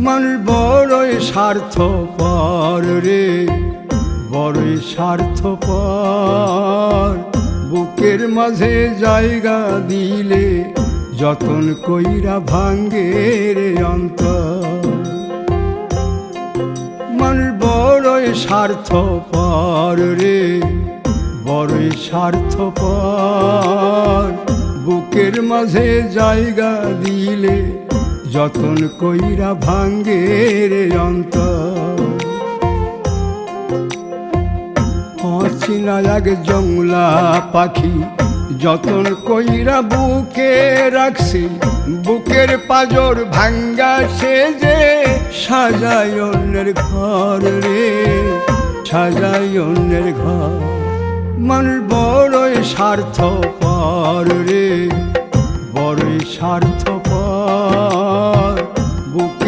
মানুষ বড়ই স্বার্থপর রে, বড়ই স্বার্থপর। বুকের মাঝে জায়গা দিলে যতন কইরা ভাঙ্গে রে অন্তর। মানুষ বড়ই স্বার্থপর রে, বড়ই স্বার্থপর। বুকের মাঝে জায়গা দিলে যতন কইরা ভাঙ্গে রে অন্তর। অচিনা এক জংলা পাখি যতন কইরা বুকে রাখছি, বুকের পাজর ভাঙ্গা সে যে সাজায় অন্যের ঘর রে, সাজায় অন্যের ঘর। মানুষ বড়ই স্বার্থপর রে, বড়ই স্বার্থপর। বুকের